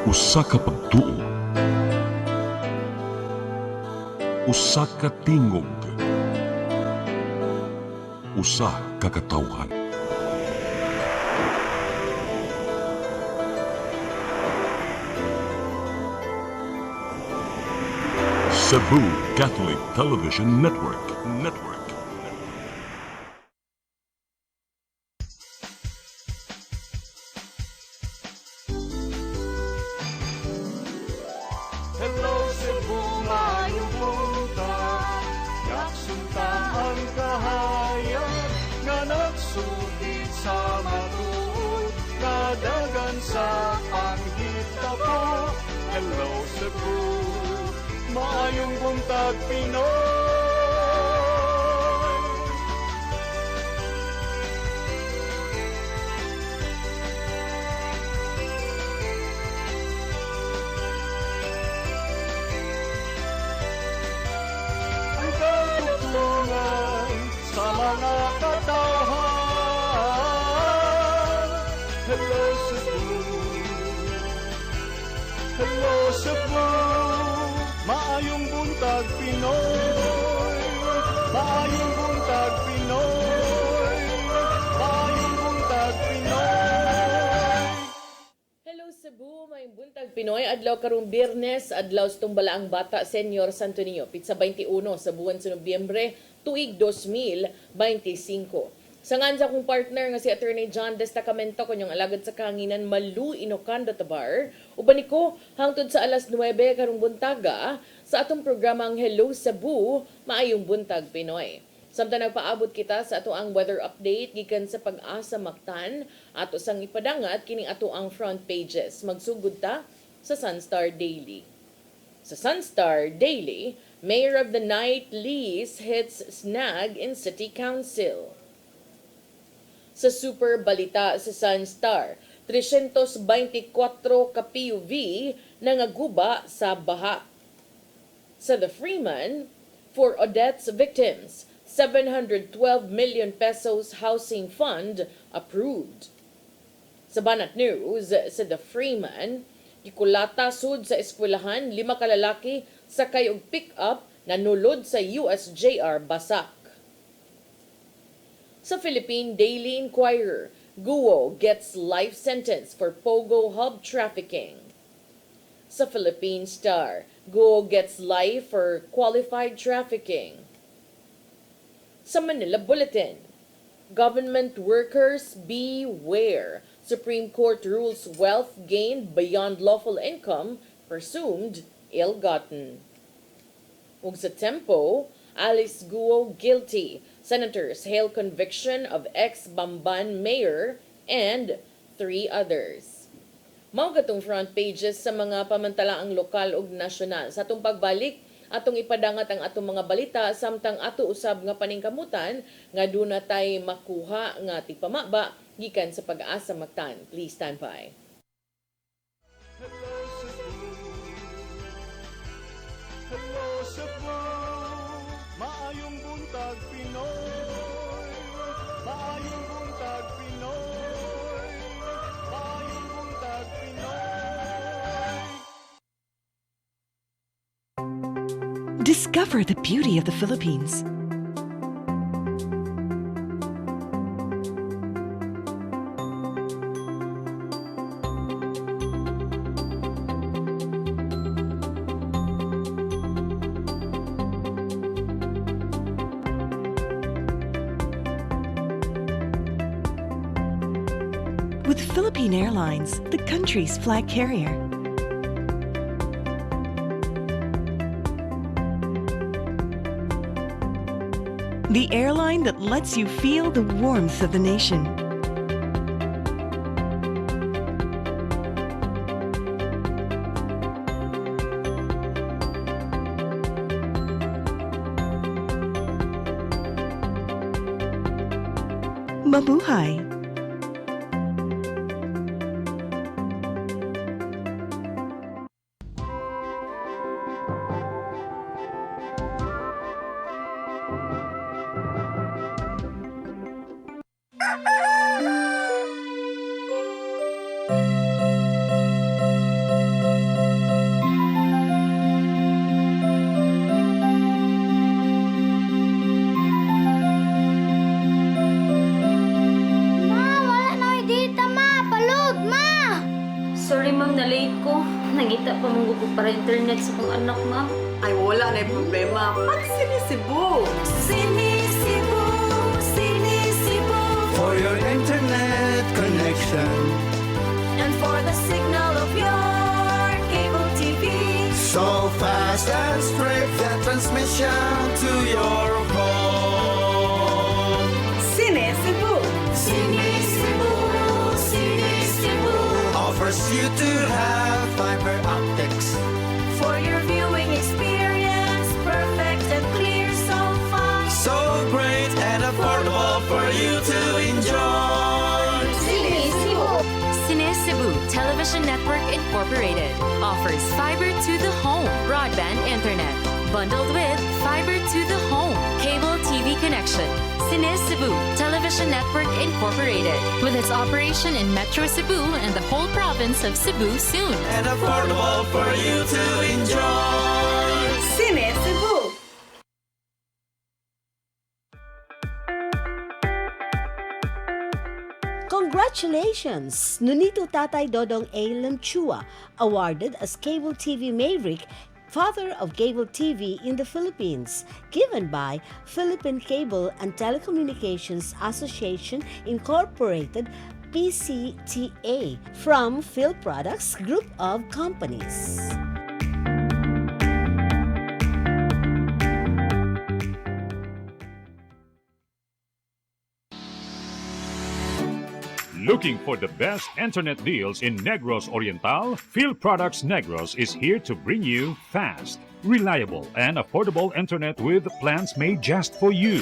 Usa ka pagtuo, usa ka tingog, usa ka katawhan. Cebu Catholic Television Network. Hello Cebu, maayong buntag. Yaksunta ang kahayag nga nagsugid sa matuod, nadagan sa panghita po. Hello Cebu, maayong buntag Pinoy. Ang katutulungan sa mga katawhan. Hello Cebu, hello Cebu, maayong buntag Pinoy, maayong buntag Pinoy, maayong buntag Pinoy. Hello Cebu, may buntag Pinoy. Adlaw karong Biyernes, adlaw sa tumbalaang bata Senyor Santo Niño. Pitsa 21 sa buwan sa Nobyembre, tuig 2025. Sangan sa akong partner nga si Attorney John Destacamento kanyang alagad sa kanginan Malu Inocando Tabar. Uban ko hangtod sa alas 9 karong buntaga sa atong programang Hello Cebu, maayong buntag Pinoy. Samtang nagpaabot kita sa ato ang weather update gikan sa Pag-asa Mactan ato sang ipadangat kining ato ang front pages. Magsugod ta sa Sunstar Daily. Sa Sunstar Daily, Mayor of the Night Lease hits snag in City Council. Sa Super Balita sa Sunstar, 324 ka PUV nangaguba sa baha. Sa The Freeman, for Odette's victims, 712 million pesos housing fund approved. Sa Banat News, sa The Freeman, ikulata sud sa eskwelahan 5 kalalaki sakay og pick-up na nulod sa USJR Basak. Sa Philippine Daily Inquirer, Guo gets life sentence for Pogo hub trafficking. Sa Philippine Star, Guo gets life for qualified trafficking. Sa Manila Bulletin, government workers beware. Supreme Court rules wealth gained beyond lawful income presumed ill-gotten. Ug sa Tempo, Alice Guo guilty. Senators hail conviction of ex-Bamban mayor and 3 others. Mao gatong front pages sa mga pamantalaang lokal ug nasyonal. Sa atong pagbalik, atong ipadangat ang atong mga balita samtang ato usab nga paningkamutan nga duna tay makuha nga tigpamaba gikan sa Pag-asa Mactan. Please stand by. Hello Cebu, hello Cebu, maayong buntag Pinoy, maayong buntag Pinoy, maayong buntag Pinoy. Discover the beauty of the Philippines. With Philippine Airlines, the country's flag carrier. The airline that lets you feel the warmth of the nation. Mabuhay! Sorry ma'am, na-late ko. Nangita pa mong gusto para internet sa kong anak ma'am. Ay, wala na yung problema. Pag sinisibo. Sinisibo, sinisibo. For your internet connection. And for the signal of your cable TV. So fast and straight that transmission to your home. Sinisibo. Sinisibo, sinisibo. Offers you to have fiber optics. For your viewing experience, perfect and clear so fast. So great and affordable for you to enjoy. Cine Cebu Television Network Incorporated offers fiber to the home broadband internet bundled with fiber to the home cable TV connection. Cine Cebu Television Network Incorporated with its operation in Metro Cebu and the whole province of Cebu soon. And affordable for you to enjoy. Sinisibo. Congratulations! Nunito Tatay Dodong A. Lamchua, awarded as Cable TV Maverick, Father of Cable TV in the Philippines, given by Philippine Cable and Telecommunications Association Incorporated, PCTA, from Phil Products Group of Companies. Looking for the best internet deals in Negros Oriental? Phil Products Negros is here to bring you fast, reliable, and affordable internet with plans made just for you.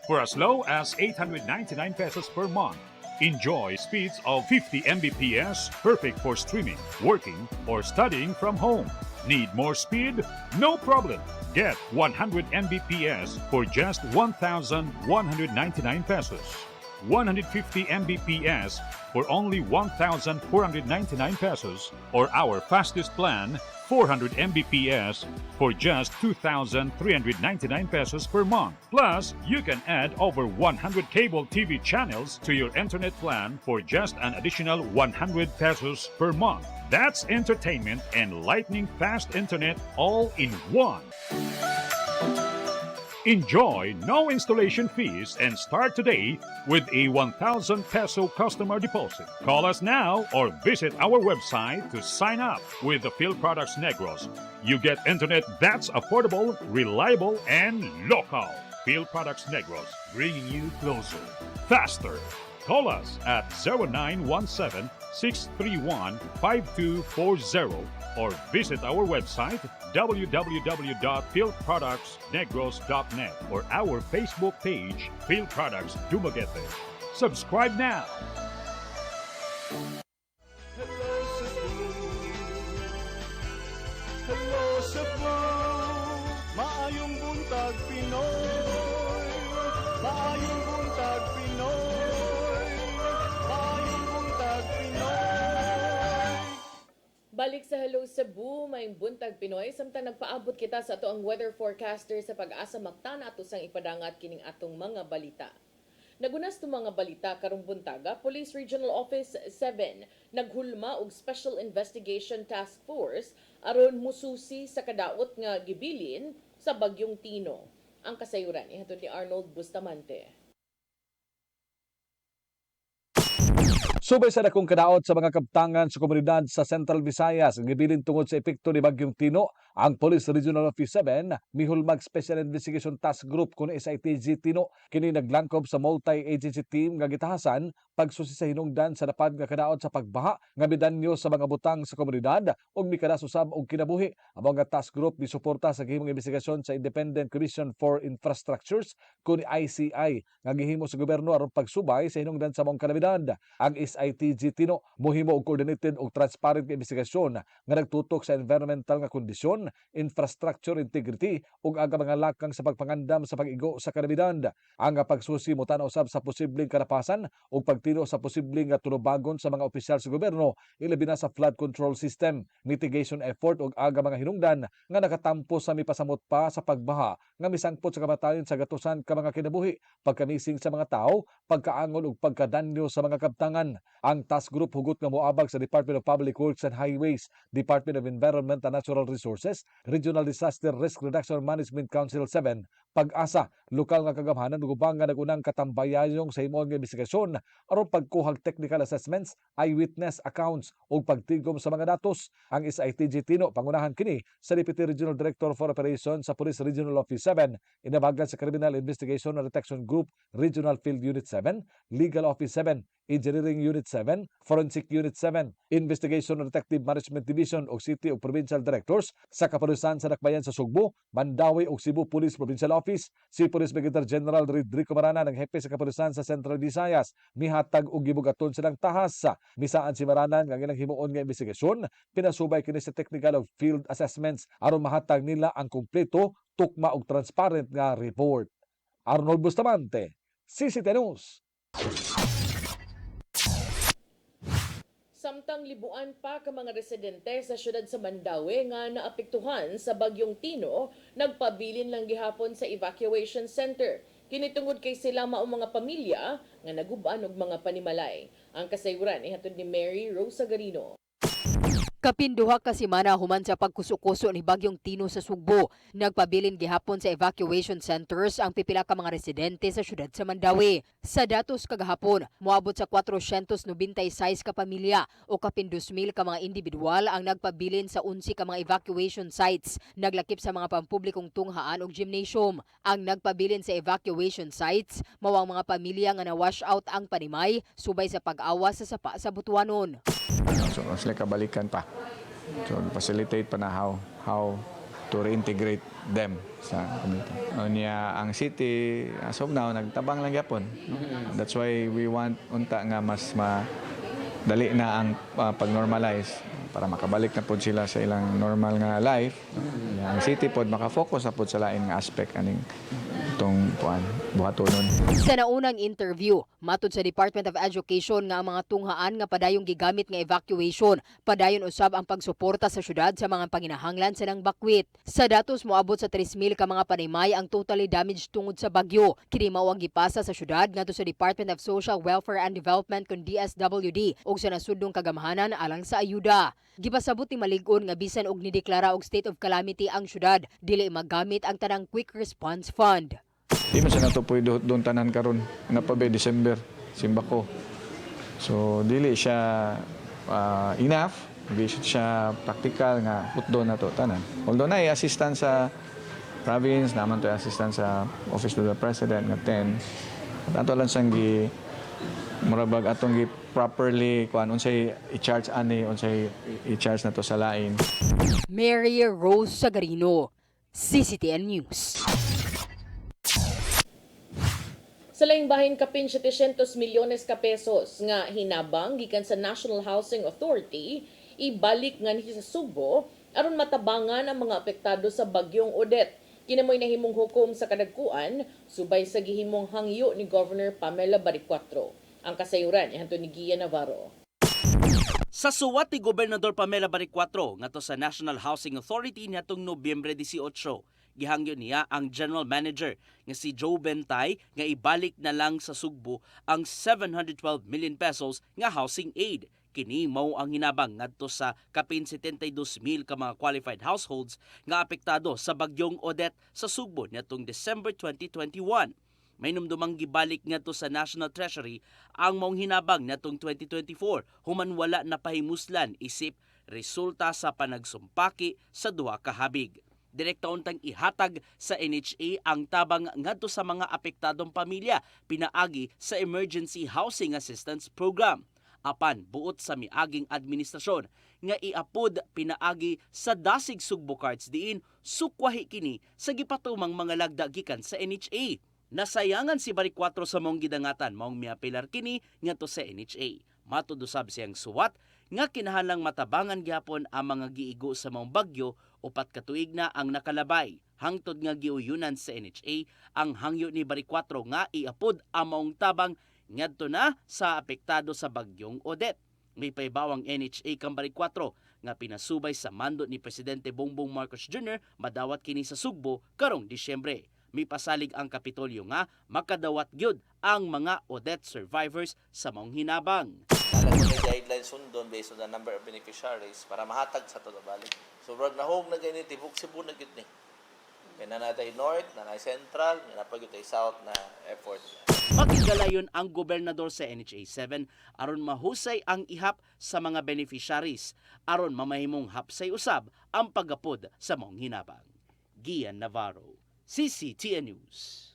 For as low as 899 pesos per month, enjoy speeds of 50 Mbps, perfect for streaming, working, or studying from home. Need more speed? No problem. Get 100 Mbps for just 1,199 pesos. 150 Mbps for only 1,499 pesos, or our fastest plan, 400 Mbps for just 2,399 pesos per month. Plus, you can add over 100 cable TV channels to your internet plan for just an additional 100 pesos per month. That's entertainment and lightning fast internet all in one. Enjoy no installation fees and start today with a 1,000 peso customer deposit. Call us now or visit our website to sign up with the Phil Products Negros. You get internet that's affordable, reliable, and local. Phil Products Negros, bringing you closer, faster. Call us at 0917-631-5240 or visit our website www.philproductsnegros.net or our Facebook page, Phil Products Dumaguete. Subscribe now. Hello Cebu. Hello Cebu. Maayong buntag Pinoy. Maayong buntag Pinoy. Maayong buntag Pinoy. Balik sa Hello Cebu, may buntag Pinoy. Samtang nagpaabot kita sa ato ang weather forecaster sa pag-asa maktana ato sang ipadangat kining atong mga balita. Nagunas to mga balita karong buntaga, Police Regional Office 7 naghulma og Special Investigation Task Force aron mususi sa kadaot nga gibilin sa bagyong Tino. Ang kasayuran ihatod ni Arnold Bustamante. Subay sa dakong kadaot sa mga kaptangan sa komunidad sa Central Visayas ang gibilin tungod sa epekto ni Bagyong Tino, ang Police Regional Office 7 mihulmag Special Investigation Task Group kun SITG Tino kini naglangkob sa multi-agency team nga gitahasan pagsusi sa hinungdan sa napad nga kadaot sa pagbaha nga midanyo sa mga butang sa komunidad ug mikadas usab og kinabuhi. Ang mga task group gisuporta sa gihimong investigasyon sa Independent Commission for Infrastructures kun ICI nga gihimo sa gobyerno aron pagsubay sa hinungdan sa mga kalamidad. Ang SITG Tino mohimo og coordinated ug transparent nga investigasyon nga nagtutok sa environmental nga kondisyon, infrastructure integrity ug aga mga lakang sa pagpangandam sa pag-igo sa kalamidad. Ang pagsusi mo tan usab sa posibleng karapasan ug pagtino sa posibleng tulubagon sa mga opisyal sa gobyerno ilabi na sa flood control system, mitigation effort ug aga mga hinungdan nga nakatampo sa mipasamot pa sa pagbaha nga misangpot sa kamatayon sa gatusan ka mga kinabuhi, pagkamising sa mga tao, pagkaangon ug pagkadanyo sa mga kabtangan. Ang task group hugot nga moabag sa Department of Public Works and Highways, Department of Environment and Natural Resources, Regional Disaster Risk Reduction Management Council 7, Pag-asa, lokal nga kagamhanan ug ubang nga nagunang katambayayong sa himong nga investigasyon aron pagkuhag technical assessments, eyewitness accounts ug pagtigom sa mga datos. Ang SITG Tino pangunahan kini sa Deputy Regional Director for Operations sa Police Regional Office 7, inabagan sa Criminal Investigation and Detection Group Regional Field Unit 7, Legal Office 7, Engineering Unit 7, Forensic Unit 7, Investigation and Detective Management Division ug City ug Provincial Directors sa Kapulisan sa Dakbayan sa Sugbo, Mandawi ug Cebu Police Provincial Office. Si Police Brigadier General Rodrigo Marana ng hepe sa Kapulisan sa Central Visayas mihatag og gibugaton silang tahas. Misaan si Marana nga ilang himuon nga investigasyon, pinasubay kini sa technical ug field assessments aron mahatag nila ang kumpleto, tukma ug transparent nga report. Arnold Bustamante, CCTV News. Samtang libuan pa ka mga residente sa syudad sa Mandawi nga naapektuhan sa bagyong Tino, nagpabilin lang gihapon sa evacuation center. Kinitungod kay sila maong mga pamilya nga naguban og mga panimalay. Ang kasayuran ihatod ni Mary Rosa Garino. Kapinduha ka semana human sa pagkusukuso ni bagyong Tino sa Sugbo. Nagpabilin gihapon sa evacuation centers ang pipila ka mga residente sa syudad sa Mandawi. Sa datos kagahapon, moabot sa 496 ka pamilya o kapin 2,000 ka mga individual ang nagpabilin sa 11 ka mga evacuation sites. Naglakip sa mga pampublikong tunghaan og gymnasium. Ang nagpabilin sa evacuation sites, mawang mga pamilya nga na-wash out ang panimay subay sa pag-awa sa sapa sa Butuanon. So, sila kabalikan pa. So, facilitate pa na how to reintegrate them sa community. Ang city, as of now, nagtabang lang yapon. That's why we want unta nga mas madali na ang pag-normalize para makabalik na po sila sa ilang normal nga life. Ang city po makafocus na po sa lain nga aspect aning itong buhatonon. Sa naunang interview, matud sa Department of Education nga ang mga tunghaan nga padayong gigamit nga evacuation, padayon usab ang pagsuporta sa syudad sa mga panginahanglan sa nang bakwit. Sa datos moabot sa 3,000 ka mga panimay ang totally damaged tungod sa bagyo. Kini mao ang gipasa sa syudad ngadto sa Department of Social Welfare and Development kun DSWD ug sa nasudnong kagamhanan alang sa ayuda. Gipasabot ni malig-on nga bisan og nideklara og state of calamity ang syudad, dili magamit ang tanang quick response fund. Di man siya natupoy doon tanan karon na pa December simbako. So dili siya enough, di siya practical nga putdo na to tanan. Although na assistance sa province, naman to assistance sa Office of the President nga 10. At ato lang sang gi murabag atong gi properly kuan unsay i-charge ani unsay i-charge na to sa lain. Mary Rose Sagarino, CCTN News. Sa laing bahin kapin 700 milyones ka pesos nga hinabang gikan sa National Housing Authority ibalik nga ni sa Sugbo aron matabangan ang mga apektado sa bagyong Odette. Kinamoy nahimong hukom sa kadagkuan subay sa gihimong hangyo ni Governor Pamela Baricuatro. Ang kasayuran ihanto ni Gia Navarro. Sa suwat ni Gobernador Pamela Baricuatro ngadto sa National Housing Authority niadtong Nobyembre 18, gihangyo niya ang General Manager nga si Joe Bentay nga ibalik na lang sa Sugbo ang 712 million pesos nga housing aid. Kini mao ang hinabang ngadto sa kapin 72,000 ka mga qualified households nga apektado sa bagyong Odette sa Sugbo niadtong December 2021. May numdumang gibalik ngadto sa National Treasury ang maong hinabang natong 2024 human wala na pahimuslan isip resulta sa panagsumpaki sa duha ka habig. Direkta untang ihatag sa NHA ang tabang ngadto sa mga apektadong pamilya pinaagi sa Emergency Housing Assistance Program. Apan buot sa miaging administrasyon nga iapod pinaagi sa dasig Sugbo cards diin sukwahi kini sa gipatumang mga lagda gikan sa NHA. Nasayangan si Baricuatro sa mong gidangatan maong miapilar kini ngadto sa NHA. Matud usab siyang suwat nga kinahanglang matabangan gyapon ang mga giigo sa mong bagyo upat ka tuig na ang nakalabay. Hangtod nga giuyunan sa NHA ang hangyo ni Baricuatro nga iapod ang maong tabang ngadto na sa apektado sa bagyong Odette. May paibawang NHA kang Baricuatro nga pinasubay sa mando ni Presidente Bongbong Marcos Jr. madawat kini sa Sugbo karong Disyembre. May pasalig ang Kapitolyo nga makadawat gyud ang mga Odette survivors sa maong hinabang. Alam mo na guidelines sundon based on the number of beneficiaries para mahatag sa todo balik. So brad nahog na ganito tibok Cebu na gyud ni. Kaya na natay North, na natay Central, na napagod tayo South na effort. Makigalayon ang gobernador sa NHA 7 aron mahusay ang ihap sa mga beneficiaries aron mamahimong hapsay usab ang paggapod sa mong hinabang. Gian Navarro, CCTN News.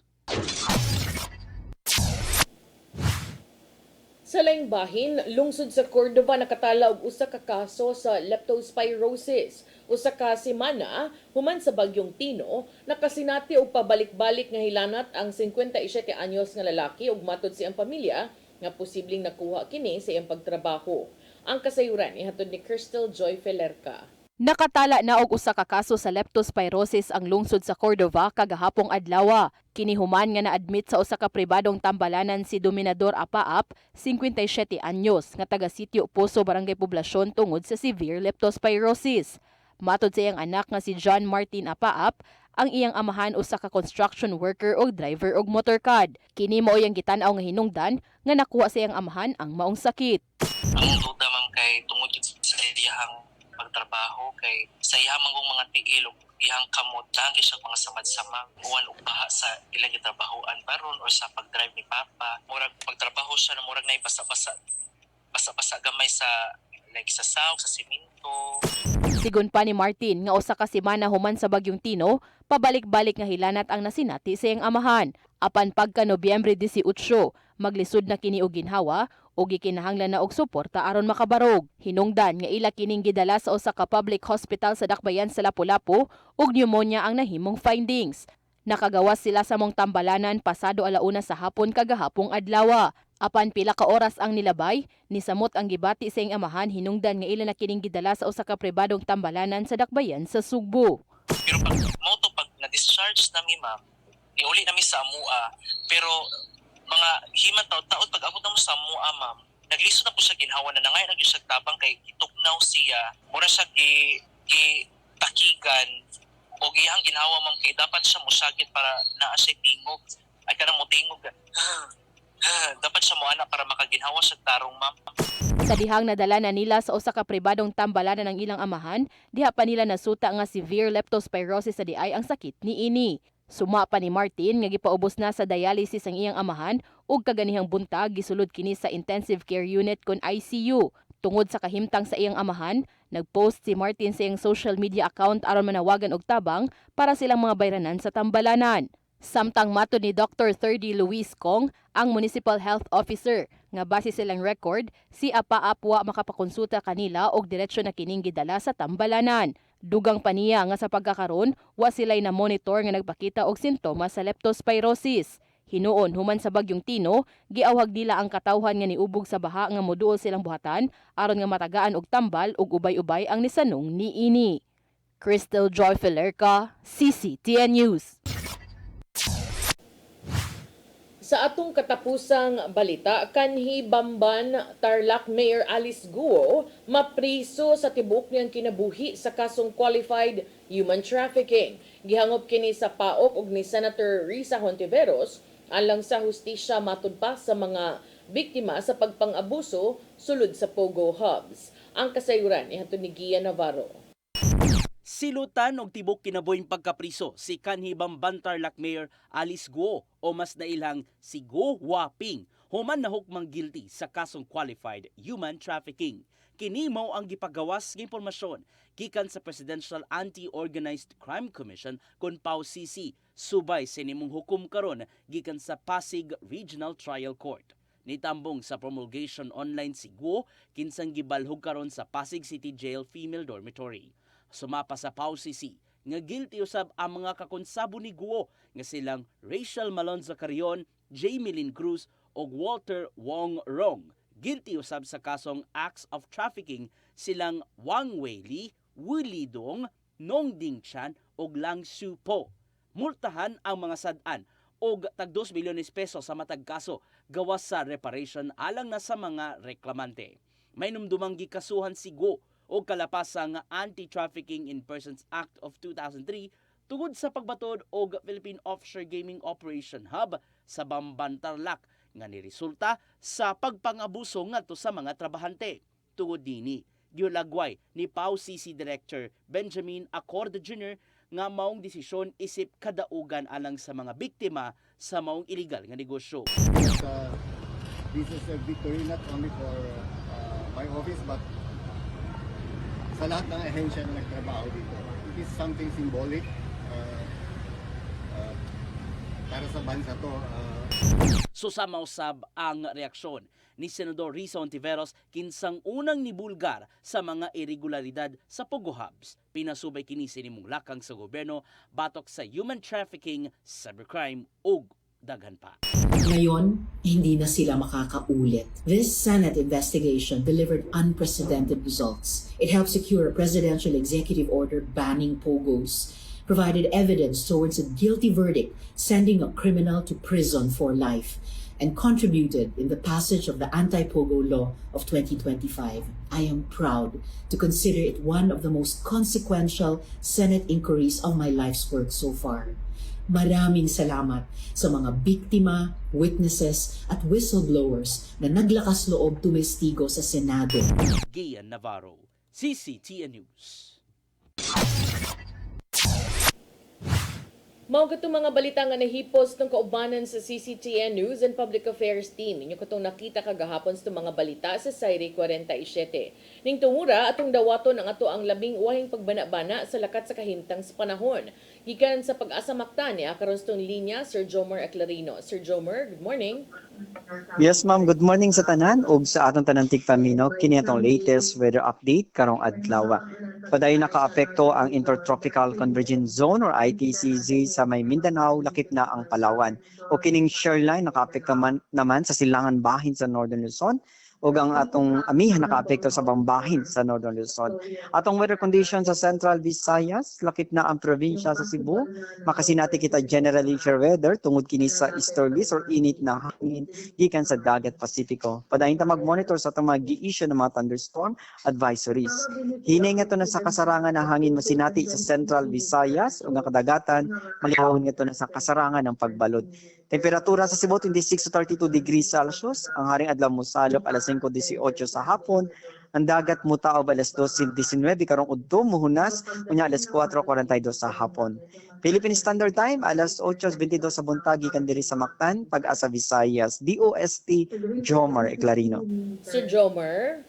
Sa laing bahin, lungsod sa Cordova nakatala og usa ka kaso sa leptospirosis. Usa ka semana human sa bagyong Tino, nakasinati og pabalik-balik nga hilanat ang 57 anyos nga lalaki ug matod siyang pamilya nga posibleng nakuha kini sa iyang pagtrabaho. Ang kasayuran ihatod ni Crystal Joy Felerca. Nakatala na og usa ka kaso sa leptospirosis ang lungsod sa Cordova kagahapong adlaw. Kinihuman nga na-admit sa usa ka pribadong tambalanan si Dominador Apaap, 57 anyos, nga taga Sitio Poso, Barangay Poblasyon tungod sa severe leptospirosis. Matod sa iyang anak nga si John Martin Apaap, ang iyang amahan usa ka construction worker o driver og motorcad. Kini mao iyang gitan-aw nga hinungdan nga nakuha sa iyang amahan ang maong sakit. Ang duda man kay tungod sa iyang pagtrabaho kay sa iyang mga tiil ug iyang kamot lagi siya mga samad-sama uwan ug baha sa ilang gitrabahoan baron or sa pagdrive ni Papa. Murag pagtrabaho siya na murag nay basa-basa gamay sa like sa sawg, sa simento. Sigon pa ni Martin nga usa ka semana human sa bagyong Tino, pabalik-balik nga hilanat ang nasinati sa iyang amahan. Apan pagka Nobyembre 18, maglisod na kini og ginhawa o gikinahanglan na og suporta aron makabarog. Hinungdan nga ila kining gidala sa usa ka public hospital sa Dakbayan sa Lapu-Lapu ug pneumonia ang nahimong findings. Nakagawas sila sa mong tambalanan pasado 1:00 sa hapon kagahapong adlaw. Apan pila ka oras ang nilabay, nisamot ang gibati sa iyang amahan hinungdan nga ila na kining gidala sa usa ka pribadong tambalanan sa Dakbayan sa Sugbo. Pero pag na-discharge nami ma'am, niuli nami sa amua, pero mga himan taod-taod pag abot na mo sa amua ma'am, naglisod na po siya ginhawa na nangay nagyo siya tabang kay itugnaw siya, mura siya takigan o gihang ginhawa ma'am kay dapat siya musagit para naa siya tingog. Ay kanang mo tingog. Dapat siya mo anak para makaginhawa sa tarong ma'am. Sa dihang nadala na nila sa usa ka pribadong tambalanan ng ilang amahan, diha pa nila nasuta nga severe leptospirosis sa diay ang sakit niini. Suma pa ni Martin nga gipaubos na sa dialysis ang iyang amahan ug kaganihang buntag gisulod kini sa intensive care unit kon ICU. Tungod sa kahimtang sa iyang amahan, nagpost si Martin sa iyang social media account aron manawagan og tabang para silang mga bayranan sa tambalanan. Samtang matod ni Dr. Thirdy Luis Kong, ang Municipal Health Officer, nga base silang record, si Apaap wa makapakonsulta kanila og diretsyo na kining gidala sa tambalanan. Dugang pa niya nga sa pagkakaron, wa sila'y na monitor nga nagpakita og sintomas sa leptospirosis. Hinuon human sa bagyong Tino, giawhag nila ang katawhan nga niubog sa baha nga moduol silang buhatan aron nga matagaan og tambal ug ubay-ubay ang nisanong niini. Crystal Joy Felerca, CCTN News. Sa atong katapusang balita, kanhi Bamban Tarlac Mayor Alice Guo mapriso sa tibuok niyang kinabuhi sa kasong qualified human trafficking. Gihangop kini sa PAOK ug ni Senator Risa Hontiveros alang sa hustisya matud pa sa mga biktima sa pagpang-abuso sulod sa Pogo Hubs. Ang kasayuran ihatod ni Gian Navarro. Silutan og tibok kinabuhing pagkapriso si kanhi Bamban Tarlac Mayor Alice Guo o mas nailang si Guo Waping human nahukmang guilty sa kasong qualified human trafficking. Kini mao ang gipagawas nga impormasyon gikan sa Presidential Anti-Organized Crime Commission kon PAO-CC subay sa nimong hukom karon gikan sa Pasig Regional Trial Court. Nitambong sa promulgation online si Guo kinsang gibalhog karon sa Pasig City Jail Female Dormitory. Sumapa sa PAO-CC nga guilty usab ang mga kakonsabo ni Guo nga silang Rachel Malonzo Carrion, Jamie Lynn Cruz ug Walter Wong Rong. Guilty usab sa kasong acts of trafficking silang Wang Weili, Willie Dong, Nong Ding Chan ug Lang Shu Po. Multahan ang mga sad-an og tag 2 milyones pesos sa matag kaso gawas sa reparation alang na sa mga reklamante. May numdumang gikasuhan si Guo o kalapasang Anti-Trafficking in Persons Act of 2003 tungod sa pagbatod og Philippine Offshore Gaming Operation Hub sa Bamban Tarlac nga niresulta sa pagpangabuso ngadto sa mga trabahante. Tungod nini, giulagway ni PAO CC Director Benjamin Acorde Jr. nga maong desisyon isip kadaugan alang sa mga biktima sa maong illegal nga negosyo. This is a victory not only for my office but sa lahat ng ahensya na nagtrabaho dito. It is something symbolic para sa bansa to. Susamausab ang reaksyon ni Senador Risa Ontiveros kinsang unang nibulgar sa mga irregularidad sa Pogo Hubs. Pinasubay kini sinimong lakang sa gobyerno batok sa human trafficking, cybercrime ug daghan pa. Ngayon, hindi na sila makakaulit. This Senate investigation delivered unprecedented results. It helped secure a presidential executive order banning pogos, provided evidence towards a guilty verdict, sending a criminal to prison for life, and contributed in the passage of the Anti-Pogo Law of 2025. I am proud to consider it one of the most consequential Senate inquiries of my life's work so far. Maraming salamat sa mga biktima, witnesses at whistleblowers na naglakas loob tumestigo sa Senado. Gian Navarro, CCTN News. Mao katong mga balita nga nahipos ng kaubanan sa CCTN News and Public Affairs Team. Inyo katong nakita kagahapon sa mga balita sa Sayri 47. Ning tungura atong dawaton ang ato ang labing uwahing pagbana-bana sa lakat sa kahimtang sa panahon. Gikan sa Pag-asa Mactan ni karon sa linya Sir Jomer Aclarino. Sir Jomer, good morning. Yes ma'am, good morning sa tanan ug sa atong tanang tigpaminaw kini atong latest weather update karong adlaw. Paday nakaapekto ang Intertropical Convergence Zone or ITCZ sa may Mindanao, lakip na ang Palawan. O kining shoreline nakaapekto naman sa silangan bahin sa Northern Luzon ug ang atong amihan nakaapekto sa bambahin sa Northern Luzon. Atong weather condition sa Central Visayas, lakip na ang probinsya sa Cebu. Makasinati kita generally fair weather tungod kini sa easterlies or init na hangin gikan sa dagat Pasipiko. Padayon ta mag-monitor sa atong mga gi-issue ng mga thunderstorm advisories. Hinay nga to na sa kasarangan ng hangin masinati sa Central Visayas ug ang kadagatan malihawon nga to na sa kasarangan ng pagbalod. Temperatura sa Cebu 26 to 32 degrees Celsius. Ang haring adlaw mosalop alas 5:18 sa hapon. Ang dagat mutaob alas 12:19 karong udto muhunas unya alas 4:42 sa hapon. Philippine Standard Time alas 8:22 sa buntag gikan diri sa Mactan, Pag-asa Visayas. DOST Jomer Aclarino. Sir Jomer.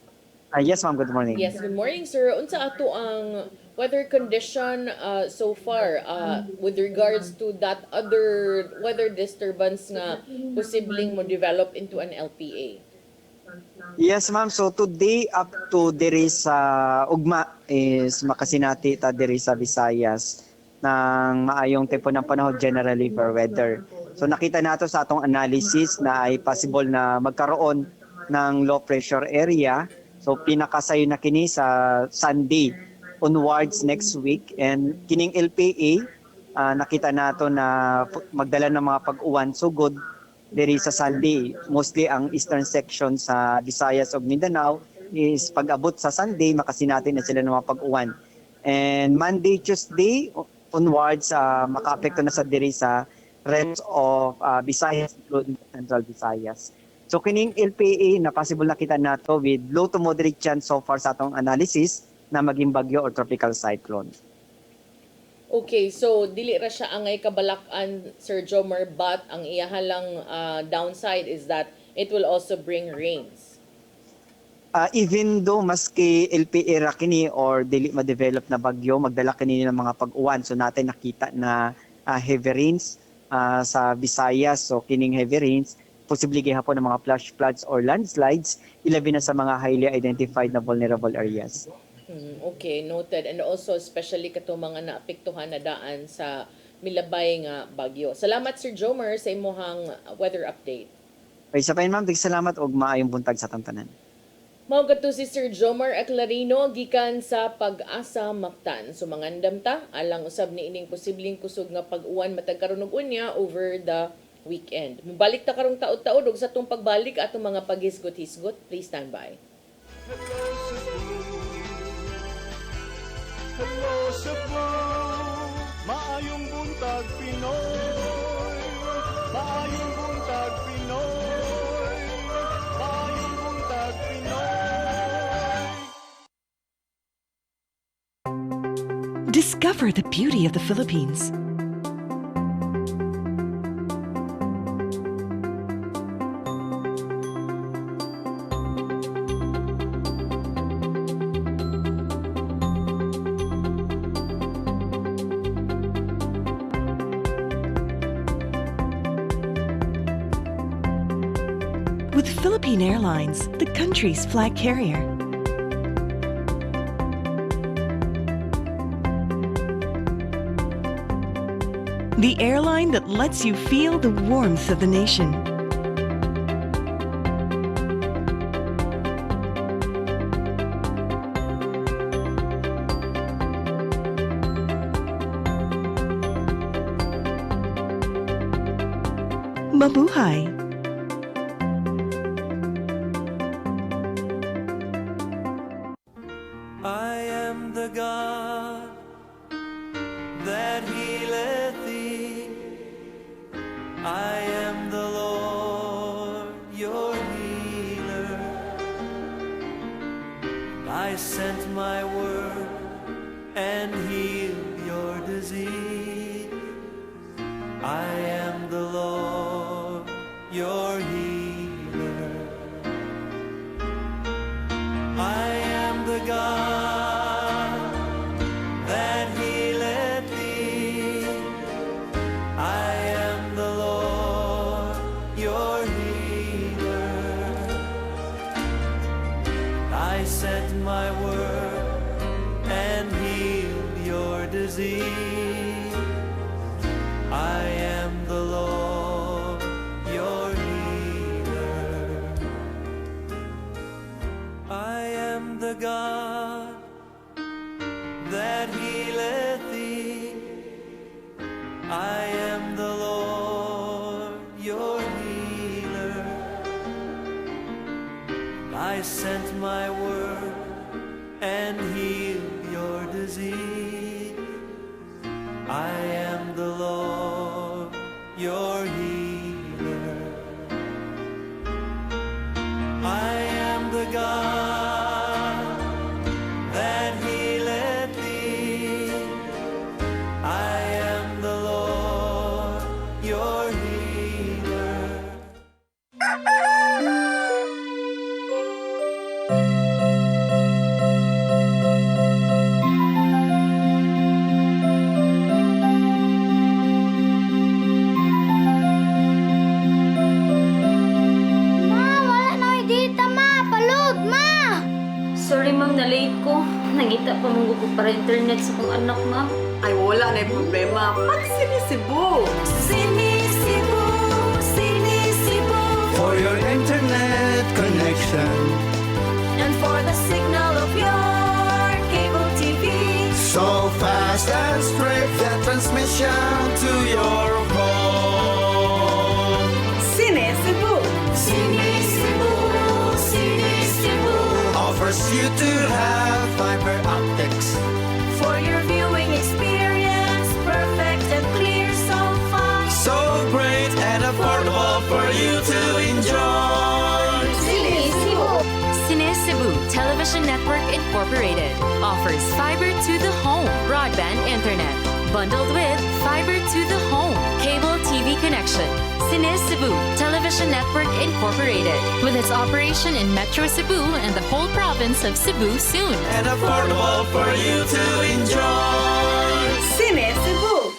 Yes ma'am, good morning. Yes, good morning sir. Unsa ato ang weather condition so far with regards to that other weather disturbance nga posibleng mo develop into an LPA? Yes ma'am, so today up to diri sa ugma is makasinati ta diri sa Visayas ng maayong tipo ng panahon generally for weather. So nakita nato sa atong analysis na ay possible na magkaroon ng low pressure area. So pinakasayo na kini sa Sunday onwards next week, and kining LPA nakita nato na magdala ng mga pag-uwan sugod diri sa Sunday. Mostly ang eastern section sa Visayas ug Mindanao is pag-abot sa Sunday makasinati na sila ng mga pag-uwan. And Monday, Tuesday onwards makaapekto na sa diri sa rest of Visayas including Central Visayas. So kining LPA na possible nakita nato with low to moderate chance so far sa atong analysis na maging bagyo or tropical cyclone. Okay, so dili ra siya angay kabalakan Sir Jomer, but ang iyahalang downside is that it will also bring rains. Even though maski LPA ra kini or dili ma-develop na bagyo, magdala kini ng mga pag-uwan. So natin nakita na heavy rains sa Visayas. So kining heavy rains posibleng gihapon ng mga flash floods or landslides, ilabi na sa mga highly identified na vulnerable areas. Okay, noted. And also especially kato mga naapektuhan na daan sa milabay nga bagyo. Salamat Sir Jomer sa imuhang weather update. Ay, sa pain ma'am, salamat og maayong buntag sa tantanan. Mao kadto si Sir Jomer Aclarino gikan sa Pag-asa Mactan. So mangandam ta alang usab ni ining posibleng kusog nga pag-uwan matag karon og unya over the weekend. Mubalik ta karong taud-taud og sa tong pagbalik atong mga paghisgot-hisgot. Please stand by. Hello Cebu, maayong buntag Pinoy, maayong buntag Pinoy. Discover the beauty of the Philippines. With Philippine Airlines, the country's flag carrier. The airline that lets you feel the warmth of the nation. Mabuhay! I am the God that healeth thee. I am the Lord, your healer. I sent my word and healed your disease. I am the Lord, your healer. I am the God that healeth thee. I am the Lord, your healer. I sent my word and healed your disease. I am the Lord, your healer. I am the God that healeth thee. I am the Lord, your healer. I sent my word and healed your disease. I am the Lord, your healer. I am the God that healeth thee. I am the Lord, your healer. Sorry ma'am, na-late ko. Nangita pa mong ko para internet sa kong anak ma'am. Ay, wala na yung problema. Pag sinisibo. Sinisibo, sinisibo. For your internet connection, And for the signal of your cable TV. so fast and straight, the transmission to your home. Sinisibo. Sinisibo, sinisibo. Offers you to have fiber optics. For your viewing experience, perfect and clear, so fine. So great and affordable for you to enjoy. Sinisibo. Cine Cebu Television Network Incorporated offers fiber to the home broadband internet bundled with fiber to the home cable TV connection. Cine Cebu Television Network Incorporated with its operation in Metro Cebu and the whole province of Cebu soon. And affordable for you to enjoy. Sinisibo.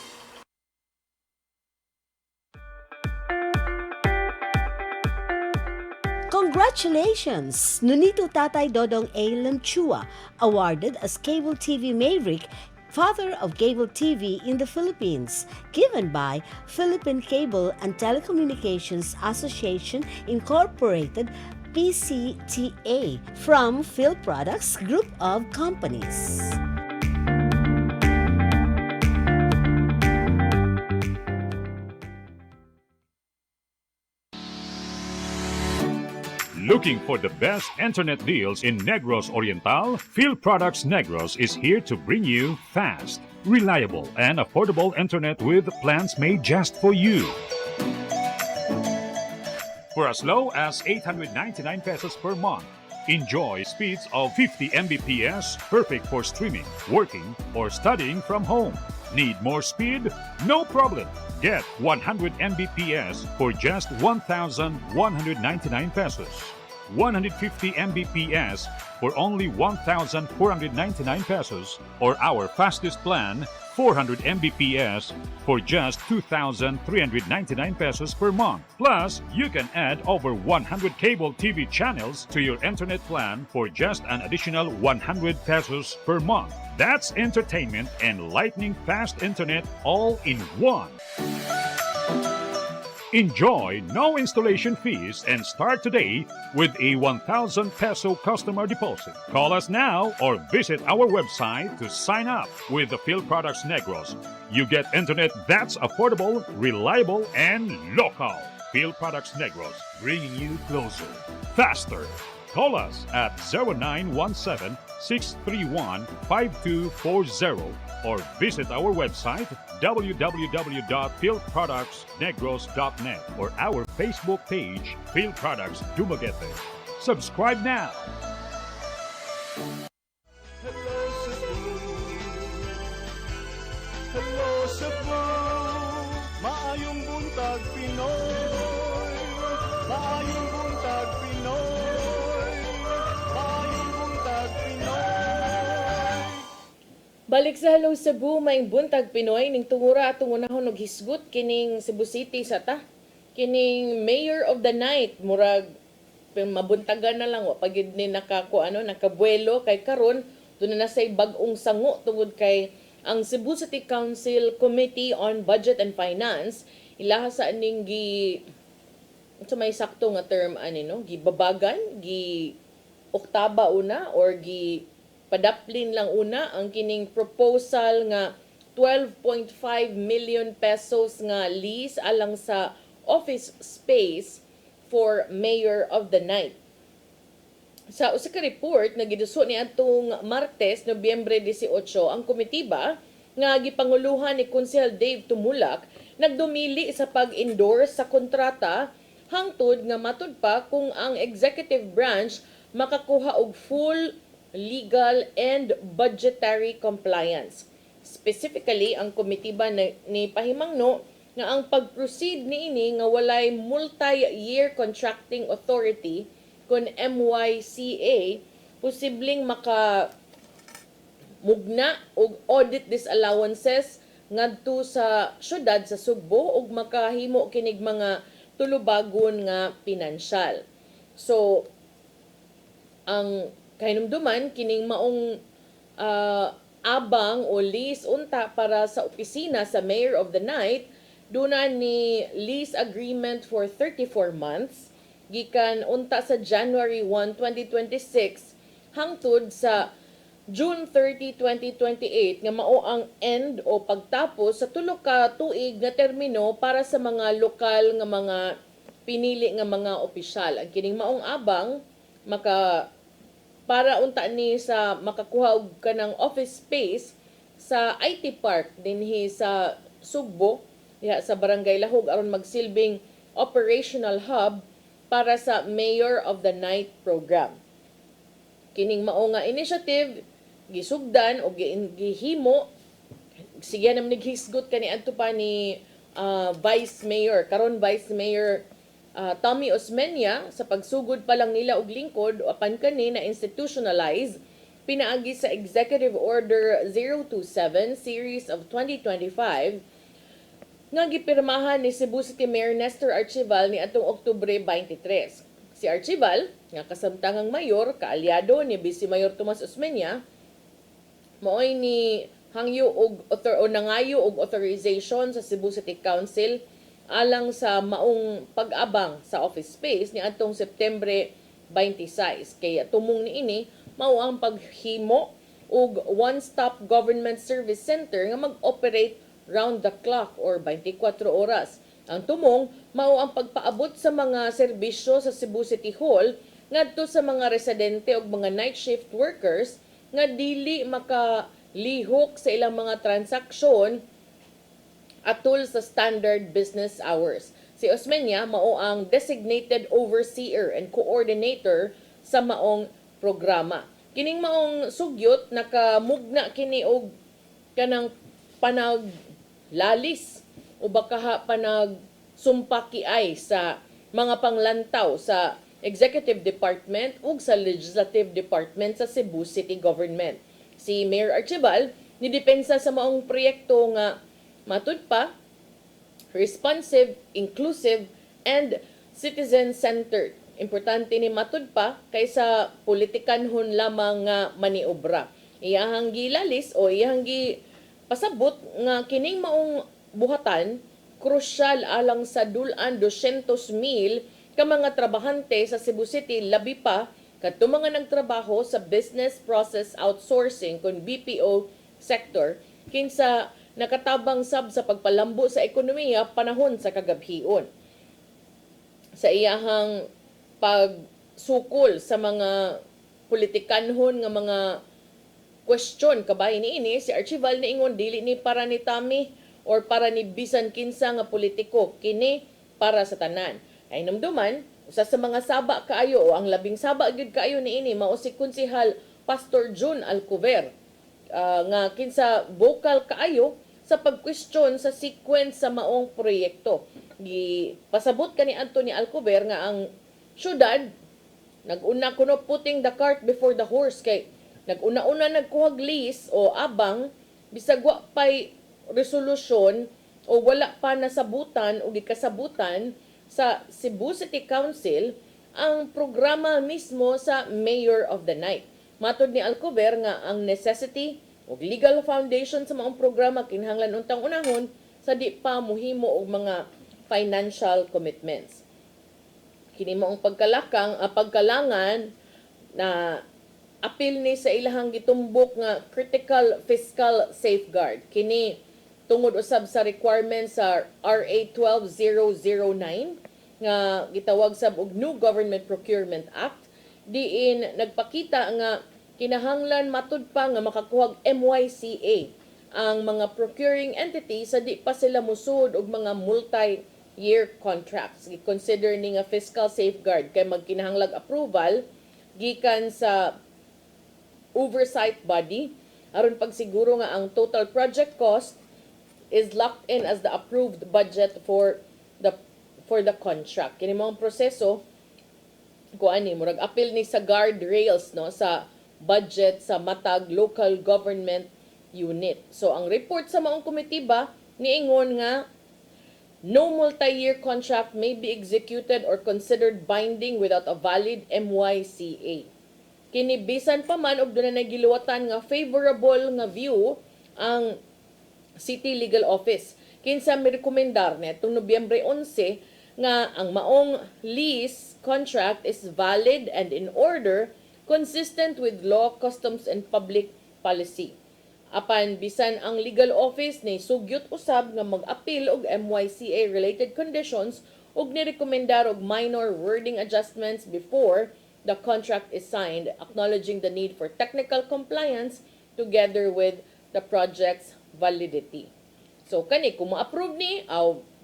Congratulations! Nunito Tatay Dodong A. Limchua, awarded as Cable TV Maverick, Father of Cable TV in the Philippines, given by Philippine Cable and Telecommunications Association Incorporated, PCTA, from Phil Products Group of Companies. Looking for the best internet deals in Negros Oriental? Phil Products Negros is here to bring you fast, reliable, and affordable internet with plans made just for you. For as low as 899 pesos per month, Enjoy speeds of 50 Mbps, perfect for streaming, working, or studying from home. Need more speed? No problem. Get 100 Mbps for just 1,199 pesos. 150 Mbps for only 1,499 pesos, or our fastest plan, 400 Mbps for just 2,399 pesos per month. Plus, you can add over 100 cable TV channels to your internet plan for just an additional 100 pesos per month. That's entertainment and lightning fast internet all in one. Enjoy no installation fees and start today with a 1,000 peso customer deposit. Call us now or visit our website to sign up with the Phil Products Negros. You get internet that's affordable, reliable, and local. Phil Products Negros, bringing you closer, faster. Call us at 0917-631-5240 or visit our website www.philproductsnegros.net or our Facebook page, Phil Products Dumaguete. Subscribe now. Hello Cebu, maayong buntag Pinoy. Maayong buntag Pinoy. Maayong buntag Pinoy. Balik sa Hello Cebu, may buntag Pinoy ning tungura atong unahon og hisgot kining Cebu City sa ta. Kining Mayor of the Night murag mabuntagan na lang wa pagid ni nakabuelo kay karon doon na say bag-ong sango tungod kay ang Cebu City Council Committee on Budget and Finance ilaha sa aning may sakto nga term gibabagan, gi oktaba una or gi padaplin lang una ang kining proposal nga 12.5 million pesos nga lease alang sa office space for Mayor of the Night. Sa usa ka report na giduso ni atong Martes, Nobyembre 18, ang komitiba nga gipanguluhan ni Konsehal Dave Tumulak nagdumili sa pag-endorse sa kontrata hangtod nga matud pa kung ang executive branch makakuha og full legal and budgetary compliance. Specifically, ang komitiba ni pahimangno nga ang pag-proceed niini nga walay multi-year contracting authority kun MYCA posibleng mugna og audit disallowances ngadto sa syudad sa Sugbo ug makahimo kinig mga tulubagon nga pinansyal. So ang kahinumduman kining maong abang o lease unta para sa opisina sa Mayor of the Night duna ni lease agreement for 34 months gikan unta sa January 1, 2026 hangtod sa June 30, 2028 nga mao ang end o pagtapos sa tulo ka tuig nga termino para sa mga lokal nga mga pinili nga mga opisyal. Ang kining maong abang para unta ni sa makakuha og kanang office space sa IT Park dinhi sa Sugbo diha sa Barangay Lahog aron magsilbing operational hub para sa Mayor of the Night program. Kining mao nga initiative gisugdan o gihimo sige naman naghisgot kaniadto pa ni Vice Mayor Tommy Osmeña sa pagsugod pa lang nila og lingkod apan kani na institutionalize pinaagi sa Executive Order 027 Series of 2025 nga gipirmahan ni Cebu City Mayor Nestor Archival ni atong Oktubre 23. Si Archival, nga kasamtangang mayor, kaalyado ni Vice Mayor Tomas Osmeña, maoy ni hangyo og nangayo og authorization sa Cebu City Council alang sa maong pag-abang sa office space ni atong Septembre 26. Kaya tumong niini mao ang paghimo og one-stop government service center nga mag-operate round the clock or 24 oras. Ang tumong mao ang pagpaabot sa mga serbisyo sa Cebu City Hall ngadto sa mga residente ug mga night shift workers nga dili makalihok sa ilang mga transaksyon atol sa standard business hours. Si Osmeña mao ang designated overseer and coordinator sa maong programa. Kining maong sugyot nakamugna kini og kanang panaglalis o baka panag sumpakiay sa mga panglantaw sa Executive Department ug sa Legislative Department sa Cebu City Government. Si Mayor Archibald nidepensa sa maong proyekto nga matud pa responsive, inclusive, and citizen-centered. Importante ni matud pa kaysa politikanhon lamang nga maniobra. Iyahang gilalis o iyahang pasabot nga kining maong buhatan krusyal alang sa dulan 200,000 ka mga trabahante sa Cebu City labi pa kadto mga nagtrabaho sa business process outsourcing kun BPO sector kinsa nakatabang sab sa pagpalambo sa ekonomiya panahon sa kagabhion. Sa iyahang pagsukol sa mga politikanhon nga mga question kabay niini si Archibald niingon dili ni para ni Tami or para ni bisan kinsa nga politiko, kini para sa tanan. Ay namduman, usa sa mga saba kaayo o ang labing saba gyud kaayo niini mao si Konsehal Pastor June Alcover nga kinsa vocal kaayo sa pag-question sa sequence sa maong proyekto. Pasabot kani Anthony Alcover nga ang syudad nag-una kuno putting the cart before the horse kay nag-una-una nagkuhag lease o abang bisag wa pay resolusyon o wala pa nasabutan o gikasabutan sa Cebu City Council ang programa mismo sa Mayor of the Night. Matod ni Alcover nga ang necessity o legal foundation sa maong programa kinahanglan untang unahon sa di pa muhimo og mga financial commitments. Kini maong pagkalangan na apil ni sa ilahang gitumbok nga critical fiscal safeguard. Kini tungod usab sa requirements sa RA 12009 nga gitawag sab og New Government Procurement Act diin nagpakita nga kinahanglan matud pa nga makakuhag MYCA ang mga procuring entity sa di pa sila musud og mga multi-year contracts. Consider ni nga fiscal safeguard kay magkinahanglag approval gikan sa oversight body aron pagsiguro nga ang total project cost is locked in as the approved budget for the contract. Kini mao ang proseso kuani murag apil ni sa guardrails no sa budget sa matag local government unit. So ang report sa maong komitiba niingon nga no multi-year contract may be executed or considered binding without a valid MYCA. Kini bisan pa man og dunay nagiluwatan nga favorable nga view ang City Legal Office. Kinsa mirekomendar nitong Nobyembre 11 nga ang maong lease contract is valid and in order consistent with law, customs, and public policy. Apan bisan ang legal office ni sugyot usab nga mag-appeal og MYCA related conditions ug nirekomendar og minor wording adjustments before the contract is signed, acknowledging the need for technical compliance together with the project's validity. So kani kung ma-approve ni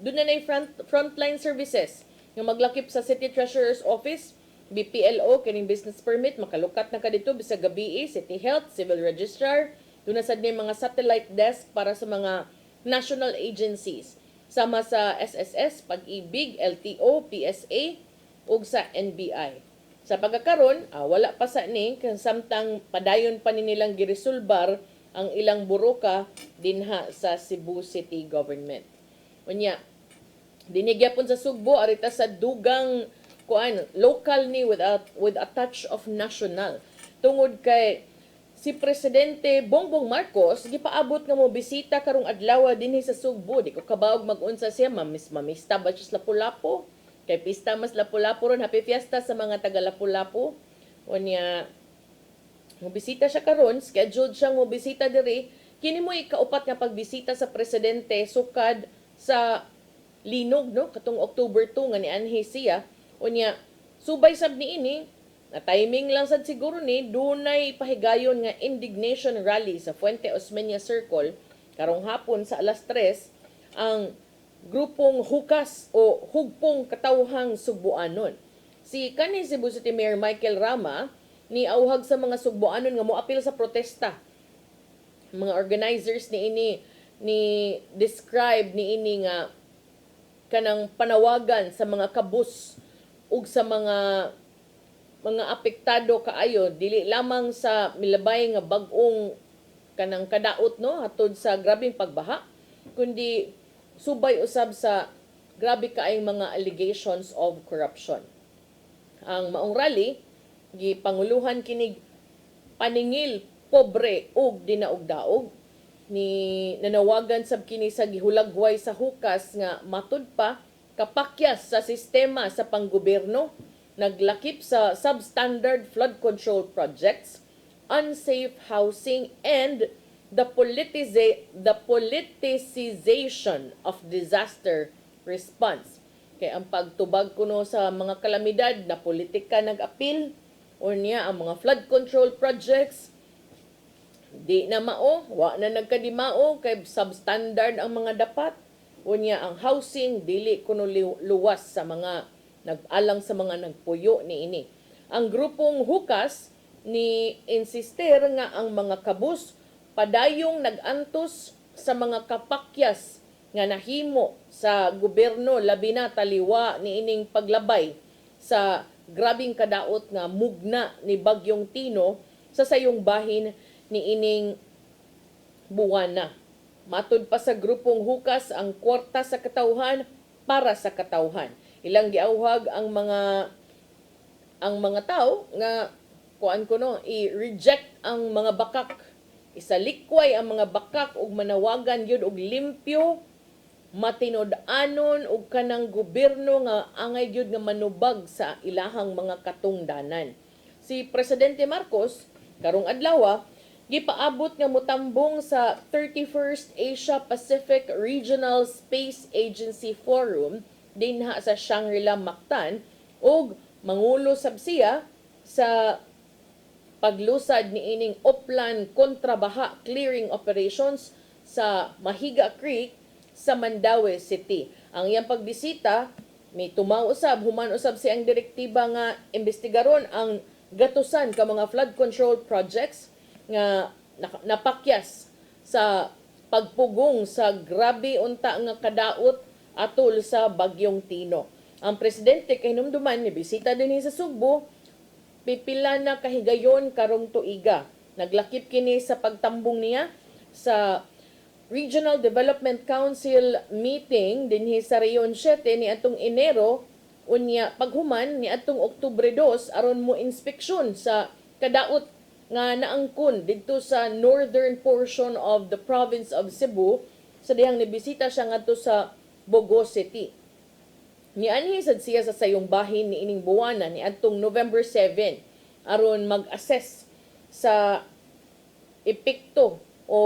doon na frontline services nga maglakip sa City Treasurer's Office, BPLO kining business permit makalukat na kadito bisag gabi, City Health, Civil Registrar, doon na sad ni mga satellite desk para sa mga national agencies sama sa SSS, Pag-ibig, LTO, PSA ug sa NBI. Sa pagkakaron, wala pa sa ni kung samtang padayon pa ni nilang giresolbar ang ilang buroka dinha sa Cebu City Government. Unya, dinigyapon sa Sugbo arita sa dugang local ni with a touch of national. Tungod kay si Presidente Bongbong Marcos gipaabot nga mo bisita karong adlaw dinhi sa Sugbo. Di ko kabaog mag-unsa siya mamista ba siya Lapu-Lapu? Kay pista mas Lapu-Lapu ron, happy fiesta sa mga taga Lapu-Lapu. Unya, mobisita siya karon, scheduled siyang mobisita diri. Kini mo ikaupat nga pagbisita sa presidente sukad sa Linog no katong October 2 nga ni anhi siya. Unya subay sab niini na timing lang sad siguro ni dunay pahigayon nga indignation rally sa Fuente Osmeña Circle karong hapon sa alas 3 ang grupong Hukas o Hugpong Katawhang Sugbuanon. Si kanhi Cebu City Mayor Michael Rama ni auhag sa mga Sugboanon nga moapil sa protesta. Mga organizers ni ini ni describe ni ini nga kanang panawagan sa mga kabus ug sa mga apektado kaayo dili lamang sa milabay nga bag-ong kanang kadaot no hatod sa grabing pagbaha kundi subay usab sa grabe kaayong mga allegations of corruption. Ang maong rally gipanguluhan kinig paningil pobre ug dinaog-daog ni nanawagan sab kini sa gihulagway sa hukas nga matud pa kapakyas sa sistema sa panggobyerno, naglakip sa substandard flood control projects, unsafe housing, and the politicization of disaster response. Kaya ang pagtubag kuno sa mga kalamidad na politika nag-apil o niya ang mga flood control projects di na mao, wa na nagkadimao kay substandard ang mga dapat o niya ang housing dili kuno luwas sa mga nag-alang sa mga nagpuyo ni ini. Ang grupong hukas ni insister nga ang mga kabus padayong nag-antos sa mga kapakyas nga nahimo sa gobyerno labi na taliwa ni ining paglabay sa grabing kadaot nga mugna ni Bagyong Tino sa sayong bahin ni ining buwana. Matud pa sa grupong hukas ang kwarta sa katawhan para sa katawhan. Ilang giawhag ang mga tao nga kuan kuno i-reject ang mga bakak. Isalikway ang mga bakak ug manawagan yun og limpyo matinod-anon ug kanang gobyerno nga angay gyud nga manubag sa ilahang mga katungdanan. Si Presidente Marcos karong adlaw gipaabot nga motambong sa 31st Asia Pacific Regional Space Agency Forum dinha sa Shangri-La, Mactan ug mangulo sab siya sa paglusad ni ining Oplan kontrabaha clearing operations sa Mahiga Creek sa Mandaue City. Ang iyang pagbisita may tumaw-usab, human usab siyang direktiba nga investigaron ang gatusan ka mga flood control projects nga napakyas sa pagpugong sa grabe unta nga kadaot atol sa Bagyong Tino. Ang presidente kay hinumduman ni bisita din sa Sugbo, pipila na kahigayon karong tuiga. Naglakip kini sa pagtambong niya sa Regional Development Council meeting dinhi sa Rion 7 ni atong Enero unya paghuman ni atong Oktubre 2 aron mo inspeksyon sa kadaot nga naangkon didto sa northern portion of the province of Cebu sa dihang nibisita siya ngadto sa Bogo City. Nianhi sad siya sa sayong bahin ni ining buwana ni atong November 7 aron mag-assess sa epekto o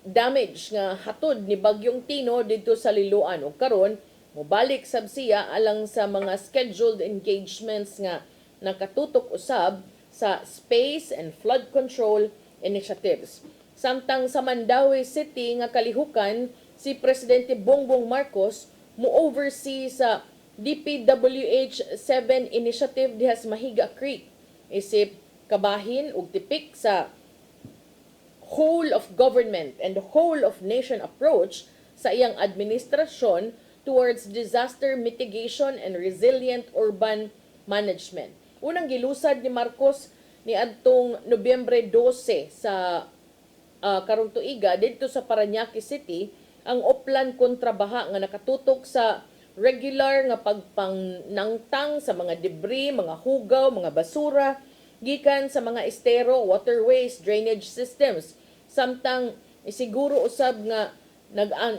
damage nga hatod ni Bagyong Tino dito sa Liloan ug karon mobalik sab siya alang sa mga scheduled engagements nga nakatutok usab sa space and flood control initiatives. Samtang sa Mandaue City nga kalihukan, si Presidente Bongbong Marcos mo-oversee sa DPWH 7 initiative diha sa Mahiga Creek isip kabahin ug tipik sa whole of government and the whole of nation approach sa iyang administrasyon towards disaster mitigation and resilient urban management. Unang gilusad ni Marcos ni adtong Nobyembre 12 sa karong tuiga didto sa Parañaque City ang Oplan kontrabaha nga nakatutok sa regular nga pagpangnangtang sa mga debris, mga hugaw, mga basura gikan sa mga estero, waterways, drainage systems. Samtang isiguro usab nga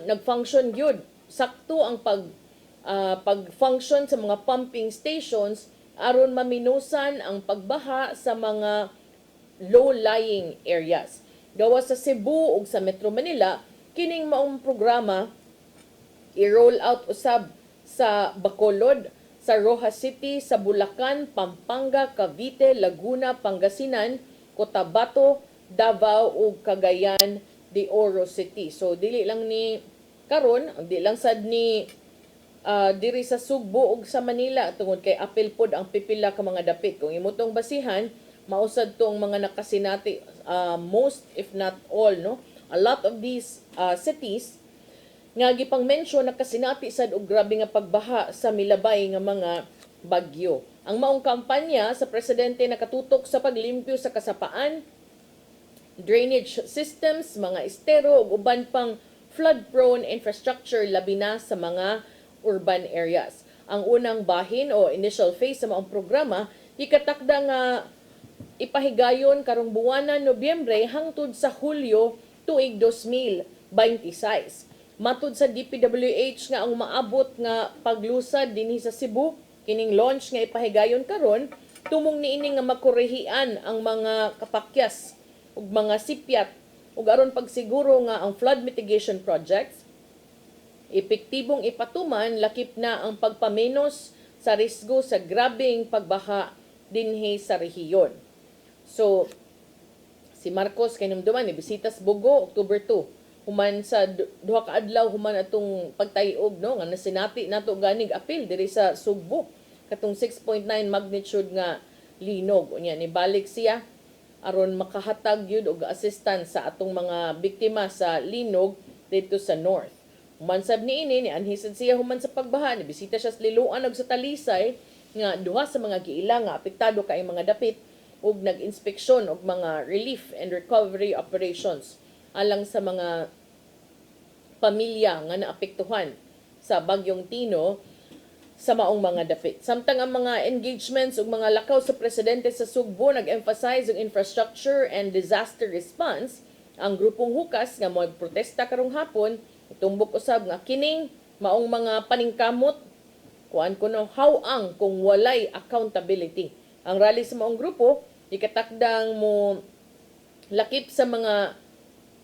nag-function gyud sakto ang pag-function sa mga pumping stations aron maminusan ang pagbaha sa mga low-lying areas. Gawa sa Cebu ug sa Metro Manila, kining maong programa i-roll out usab sa Bacolod, sa Rojas City, sa Bulacan, Pampanga, Cavite, Laguna, Pangasinan, Cotabato, Davao ug Cagayan de Oro City. So dili lang ni karon, di lang sad ni diri sa Sugbo ug sa Manila tungod kay apil pod ang pipila ka mga dapit. Kung imutong basihan, mausad tong mga nakasinati, most if not all, no, a lot of these cities nga gipang mention nakasinati sad og grabe nga pagbaha sa milabay nga mga bagyo. Ang maong kampanya sa presidente nakatutok sa paglimpyo sa kasapaan, drainage systems, mga estero ug uban pang flood-prone infrastructure labi na sa mga urban areas. Ang unang bahin o initial phase sa maong programa ikatakda nga ipahigayon karong buwanan Nobyembre hangtod sa Hulyo tuig 2026. Matud sa DPWH nga ang maabot nga paglusad dinhi sa Cebu, kining launch nga ipahigayon karon, tumong niini nga makorehian ang mga kapakyas ug mga sipyat ug aron pagsiguro nga ang flood mitigation projects epektibong ipatuman lakip na ang pagpamenos sa risgo sa grabeng pagbaha dinhi sa rehiyon. So si Marcos kay numduman ni bisita sa Bogo October 2. Human sa duha ka adlaw human atong pagtayog, no, nga nasinati nato ganig apil diri sa Sugbo katong 6.9 magnitude nga linog. Unya ni balik siya aron makahatag yun og assistance sa atong mga biktima sa linog dito sa north. Human sab niini ni anhisad siya human sa pagbaha, ni bisita siya sa Liloan ug sa Talisay nga duha sa mga giila nga apektado kay mga dapit ug nag-inspeksyon og mga relief and recovery operations alang sa mga pamilya nga naapektuhan sa bagyong Tino sa maong mga dapit. Samtang ang mga engagements ug mga lakaw sa presidente sa Sugbo nag-emphasize ang infrastructure and disaster response, ang grupong hukas nga mo'y protesta karong hapon itumbok usab nga kining maong mga paningkamot kuan kuno hawang kung walay accountability. Ang rally sa maong grupo ikatakdang mo lakip sa mga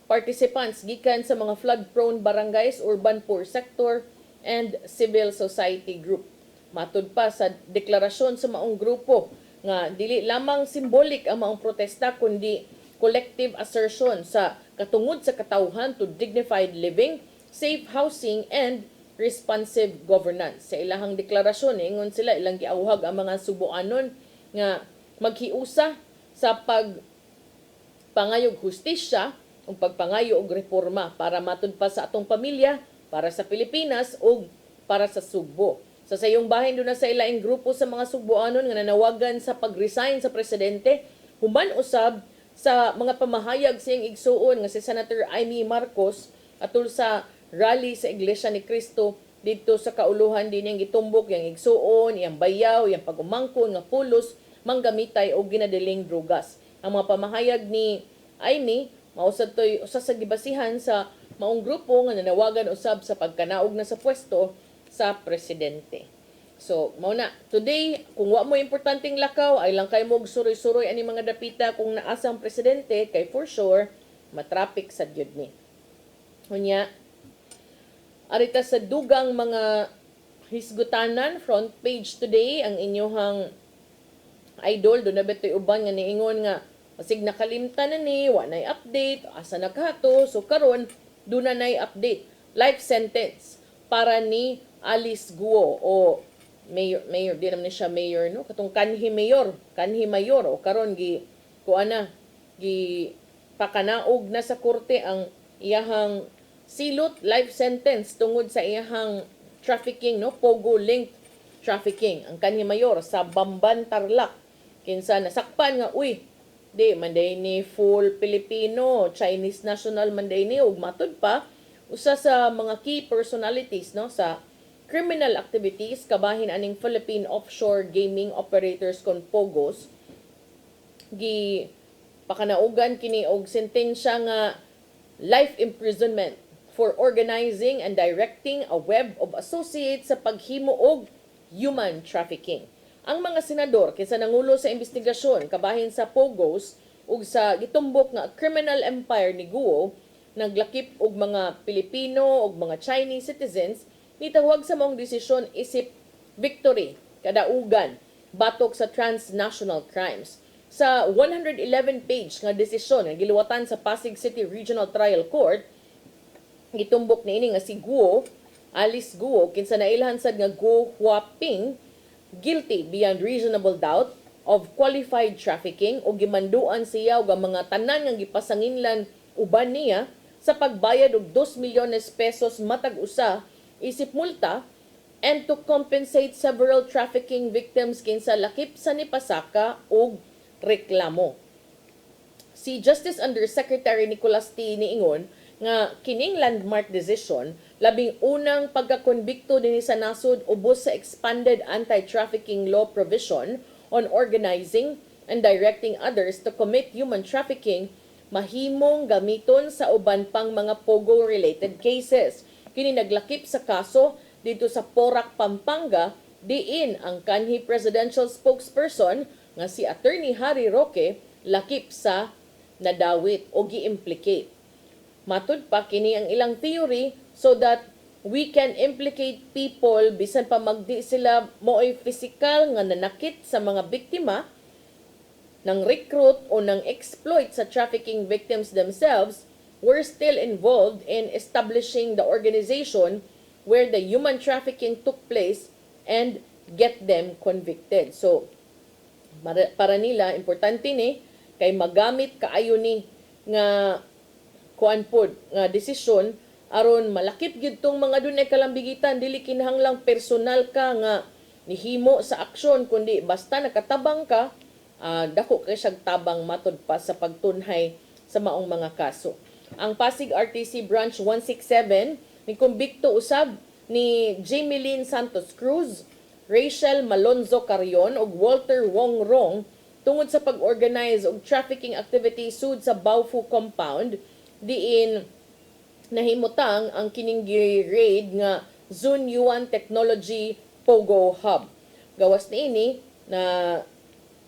participants gikan sa mga flood-prone barangays, urban poor sector, and civil society group. Matud pa sa deklarasyon sa maong grupo nga dili lamang symbolic ang maong protesta kundi collective assertion sa katungod sa katawhan to dignified living, safe housing, and responsive governance. Sa ilahang deklarasyon, ingon sila ilang giawhag ang mga Subuanon nga maghiusa sa pagpangayog hustisya ug pagpangayo og reforma para matud pa sa atong pamilya, para sa Pilipinas ug para sa Sugbo. Sa sayong bahin doon na sa ilaing grupo sa mga Sugboanon nga nanawagan sa pag-resign sa presidente, human usab sa mga pamahayag siyang igsuon nga si Senator Amy Marcos atul sa rally sa Iglesia ni Cristo dito sa kauluhan din yang gitumbok yang igsuon, yang bayaw, yang pagumangkon nga pulos, manggamitay o ginadiling drugas. Ang mga pamahayag ni Amy mausad to'y usa sa gibasihan sa maong grupo nga nanawagan usab sa pagkanaog na sa pwesto sa presidente. So, mao na. Today, kung wa mo importanteng lakaw, ay lang kay mo suroy-suroy ani mga dapita kung naasang presidente, kay for sure, matraffic sa gyud ni. Unya, arita sa dugang mga hisgutanan, front page today, ang inyohang idol, doon na beto'y uban nga niingon nga, masig nakalimtan na ni, wa na'y update, asa naghato, so karon doon na na'y update. Life sentence para ni Alice Guo o mayor, di naman siya mayor, no? Katong kanhi mayor, o karon gi pakanaog na sa korte ang iyahang silot life sentence tungod sa iyahang trafficking, no? Pogo linked trafficking. Ang kanhi mayor sa Bamban, Tarlac, kinsa nasakpan nga, di, manday ni full Filipino, Chinese national manday ni, ug matud pa, usa sa mga key personalities, no, sa criminal activities, kabahin aning Philippine Offshore Gaming Operators kon POGOs, gi pakanaugan kini og sentensya nga life imprisonment for organizing and directing a web of associates sa paghimo og human trafficking. Ang mga senador kinsa nangulo sa investigasyon kabahin sa POGOs ug sa gitumbok nga criminal empire ni Guo naglakip og mga Pilipino ug mga Chinese citizens nitawag sa maong desisyon isip victory kadaugan batok sa transnational crimes. Sa 111-page nga desisyon nga giluwatan sa Pasig City Regional Trial Court, gitumbok niini nga si Guo Alice Guo kinsa nailhan sad nga Guo Huaping guilty beyond reasonable doubt of qualified trafficking o gimanduan siya og ang mga tanan nga gipasanginlan uban niya sa pagbayad og 2 milyones pesos matag usa isip multa and to compensate several trafficking victims kinsa lakip sa nipasaka og reklamo. Si Justice Undersecretary Nicolas T. niingon nga kining landmark decision labing unang pagkakonbikto dinhi sa nasod ubos sa expanded anti-trafficking law provision on organizing and directing others to commit human trafficking mahimong gamiton sa uban pang mga pogo-related cases. Kini naglakip sa kaso dito sa Porac, Pampanga, diin ang kanhi presidential spokesperson nga si Attorney Harry Roque lakip sa nadawit o gi-implicate. Matud pa kini ang ilang theory so that we can implicate people bisan pa magdi sila mo'y physical nga nanakit sa mga biktima ng recruit o ng exploit sa trafficking victims themselves were still involved in establishing the organization where the human trafficking took place and get them convicted. So, para nila, importante ni, kay magamit kaayo ni nga kuan pod nga desisyon aron malakip gyud tong mga dunay kalambigitan, dili kinahanglang personal ka nga nihimo sa aksyon, kundi basta nakatabang ka, dako kay siyang tabang matod pa sa pagtunhay sa maong mga kaso. Ang Pasig RTC Branch 167 ni kumbikto usab ni Jameline Santos Cruz, Rachel Malonzo Carion ug Walter Wong Rong tungod sa pag-organize og trafficking activity sud sa Baofu compound diin nahimutang ang kining raid nga Zun Yuan Technology Pogo Hub. Gawas niini na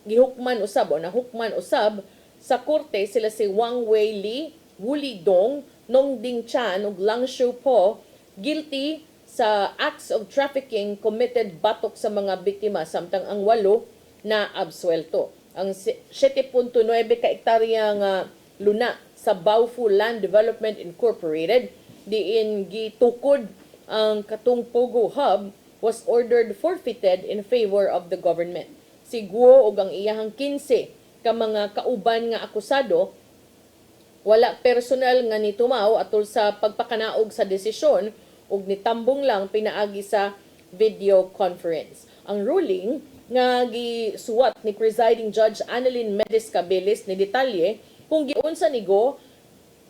gihukman usab o nahukman usab sa korte sila si Wang Wei Li, Wuli Dong, Nong Ding Chan ug Lang Shu Po guilty sa acts of trafficking committed batok sa mga biktima samtang ang 8 na absuelto. Ang 7.9 ka hektarya nga luna sa Baofu Land Development Incorporated diin gitukod ang katong Pogo Hub was ordered forfeited in favor of the government. Si Guo ug ang iyahang 15 ka mga kauban nga akusado wala personal nga nitumaw atol sa pagpakanaog sa desisyon ug nitambong lang pinaagi sa video conference. Ang ruling nga gisuwat ni presiding judge Annalyn Medis Cabeles ni detalye kung giunsa ni Go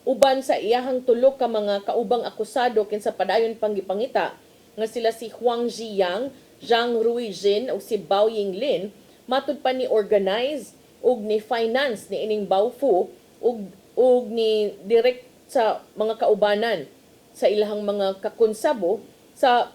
uban sa iyahang tulo ka mga kaubang akusado kinsa padayon pang gipangita nga sila si Huang Ziyang, Zhang Ruijin ug si Bao Yinglin matud pa ni organize ug ni finance ni ining Baofu ug ni direct sa mga kaubanan sa ilahang mga kakonsabo sa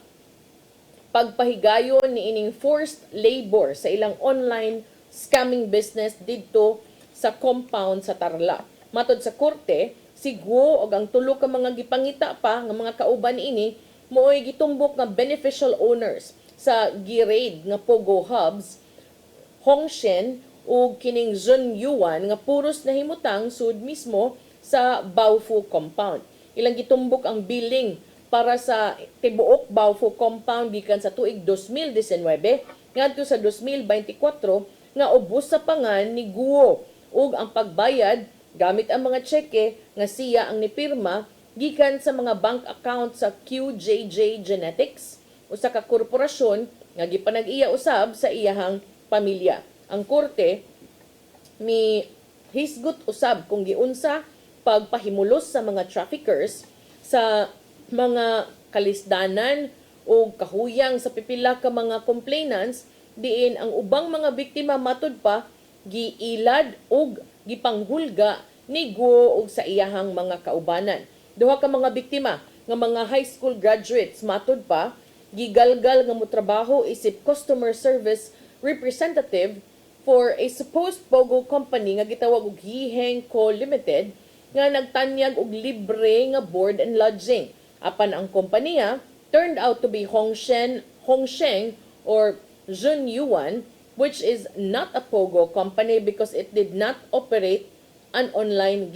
pagpahigayon ni ining forced labor sa ilang online scamming business didto sa compound sa Tarlac. Matod sa korte, si Guo ug ang tulo ka mga gipangita pa nga mga kauban ini mo'y gitumbok nga beneficial owners sa gi-raid nga Pogo Hubs, Hongshen ug kining Zun Yuan nga puros nahimutang sud mismo sa Baofu compound. Ilang gitumbok ang billing para sa tibuok Baofu compound gikan sa tuig 2019 ngadto sa 2024 nga ubos sa pangan ni Guo ug ang pagbayad gamit ang mga tseke nga siya ang nipirma gikan sa mga bank account sa QJJ Genetics usa ka korporasyon nga gipanag-iya usab sa iyahang pamilya. Ang korte mi hisgot usab kung giunsa pagpahimulos sa mga traffickers sa mga kalisdanan o kahuyang sa pipila ka mga complainants diin ang ubang mga biktima matud pa giilad og gipanghulga ni Guo og sa iyahang mga kaubanan. Duha ka mga biktima nga mga high school graduates matud pa gigalgal nga motrabaho isip customer service representative for a supposed Pogo company nga gitawag og Hiheng Co. Limited nga nagtanyag og libre nga board and lodging. Apan ang kompanya turned out to be Hongsheng or Zun Yuan, which is not a Pogo company because it did not operate an online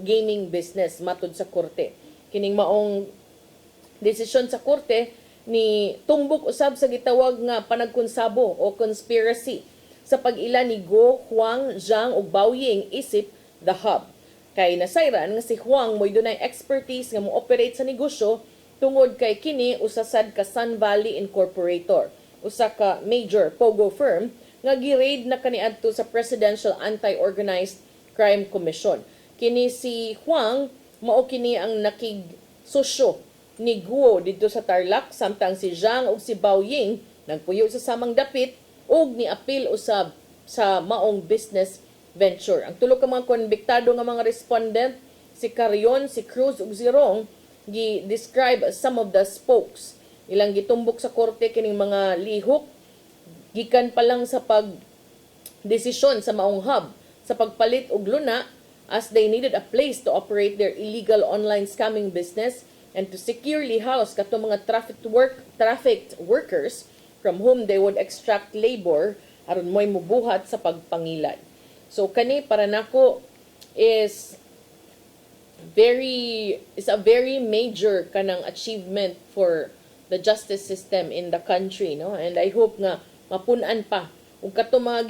gaming business matud sa korte. Kining maong desisyon sa korte ni tumbok usab sa gitawag nga panagkonsabo o conspiracy sa pag-ila ni Go, Huang, Zhang ug Baoying isip the hub. Kay nasayran nga si Huang mo'y dunay expertise nga mo-operate sa negosyo tungod kay kini usasad ka Sun Valley Incorporator, usa ka major pogo firm nga gi-raid na kaniadto sa Presidential Anti-Organized Crime Commission. Kini si Huang mao kini ang nakig-sosyo ni Guo dito sa Tarlac, samtang si Zhang ug si Baoying nagpuyo sa samang dapit ug niapil usab sa maong business venture. Ang tulo ka mga konbiktado nga mga respondent, si Carion, si Cruz ug si Rong, gi-describe as some of the spokes. Ilang gitumbok sa korte kining mga lihok gikan pa lang sa pag-desisyon sa maong hub sa pagpalit og luna as they needed a place to operate their illegal online scamming business and to securely house katong mga trafficked workers from whom they would extract labor aron mo'y mubuhat sa pagpangilad. So kani para nako is a very major kanang achievement for the justice system in the country, no? And I hope nga mapunan pa ug kato mga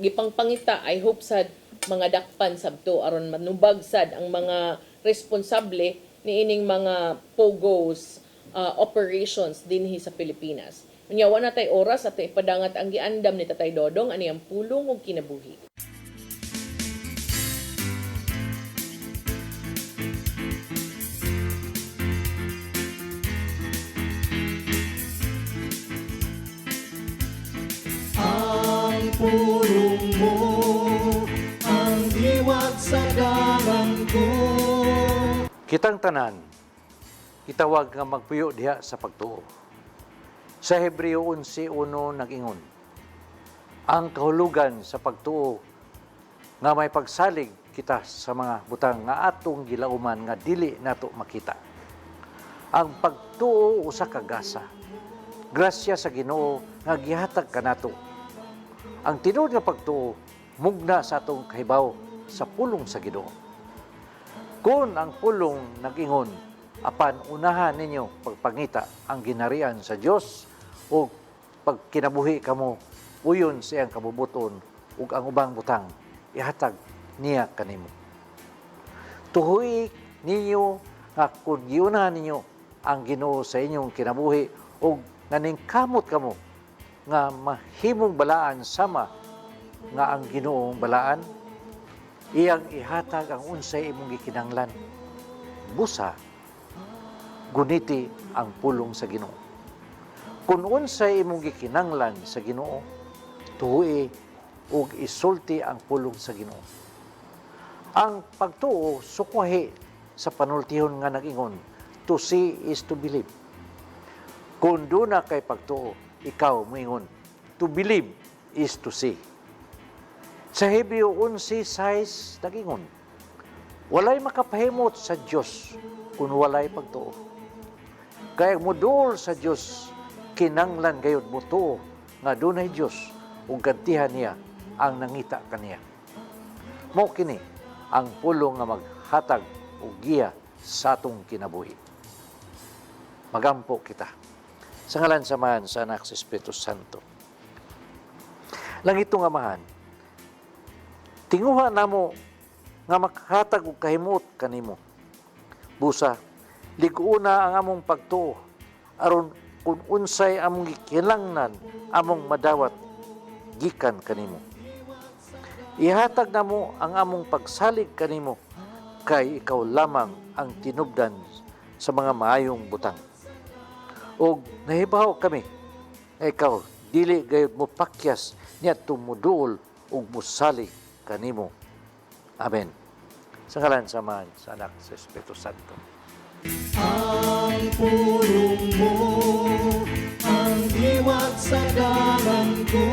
gipangpangita, I hope sad mga dakpan sabto aron manubag sad ang mga responsable niining mga pogos operations dinhi sa Pilipinas. Unya wa na tay oras ato ipadangat ang giandam ni Tatay Dodong ani ang pulong ug kinabuhi. Ang pulong mo, ang liwag sa dalan ko. Kitang tanan, itawag nga magpuyo diha sa pagtuo. Sa Hebreo 11:1 nag-ingon, ang kahulugan sa pagtuo nga may pagsalig kita sa mga butang nga atong gilauman nga dili nato makita. Ang pagtuo usa ka gasa, grasya sa Ginoo nga gihatag kanato. Ang tinuod nga pagtuo mugna sa atong kahibaw sa pulong sa Ginoo. Kung ang pulong nag-ingon, apan unahan ninyo pagpangita ang ginarian sa Dios o pagkinabuhi kamo uyon sa iyang kabubuton ug ang ubang butang ihatag niya kanimo. Tuhoy ninyo nga kung giunahan ninyo ang Ginoo sa inyong kinabuhi ug naningkamot kamo nga mahimong balaan sama nga ang Ginoong balaan, iyang ihatag ang unsay imong gikinahanglan. Busa, guniti ang pulong sa Ginoo. Kung unsay imong gikinahanglan sa Ginoo, tuhoy ug isulti ang pulong sa Ginoo. Ang pagtuo sukwahi sa panultihon nga nag-ingon, to see is to believe. Kung doon na kay pagtuo, ikaw moingon, to believe is to see. Sa Hebreo 11:6 nag-ingon, walay makapahimot sa Dios kung walay pagtuo. Kaya modul sa Dios, kinanglan gayud mo tuo nga dunay Dios ug gantihan niya ang nangita kaniya. Mao kini ang pulong nga maghatag og giya sa atong kinabuhi. Magampo kita. Sa ngalan samahan sa Anak sa Espiritu Santo. Langitong Amahan, tinguha namo nga makhatag og kahimot kanimo. Busa, lig-una ang among pagtuo aron kung unsay among gikinahanglan among madawat gikan kanimo. Ihatag namo ang among pagsalig kanimo kay ikaw lamang ang tinubdan sa mga maayong butang. O nahibaw kami na ikaw dili gayud mo pakyas niya tumuduol ug musalig kanimo. Amen. Sa ngalan samahan sa Anak sa Espiritu Santo. Ang pulong mo, ang liwag sa dalan ko.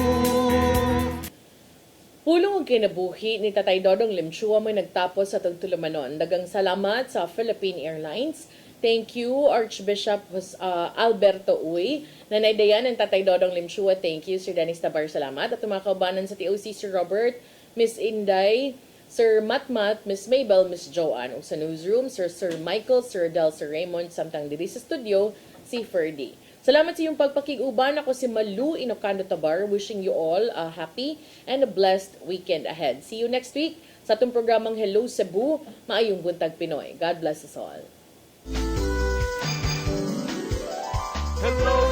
Pulong ug kinabuhi ni Tatay Dodong Limchua may nagtapos sa tagtulumanon. Dagang salamat sa Philippine Airlines. Thank you, Archbishop Alberto Uy. Nanay Dayan and Tatay Dodong Limchua, thank you. Sir Dennis Tabar, salamat. At mga kaubanan sa TOC, Sir Robert, Miss Inday, Sir Matmat, Miss Mabel, Miss Joanne. Ug sa newsroom, Sir Michael, Sir Del, Sir Raymond, samtang diri sa studio, si Ferdy. Salamat sa iyong pagpakiguban. Ako si Malu Inocando Tabar, wishing you all a happy and a blessed weekend ahead. See you next week sa atong programang Hello Cebu, maayong buntag Pinoy. God bless us all. Hello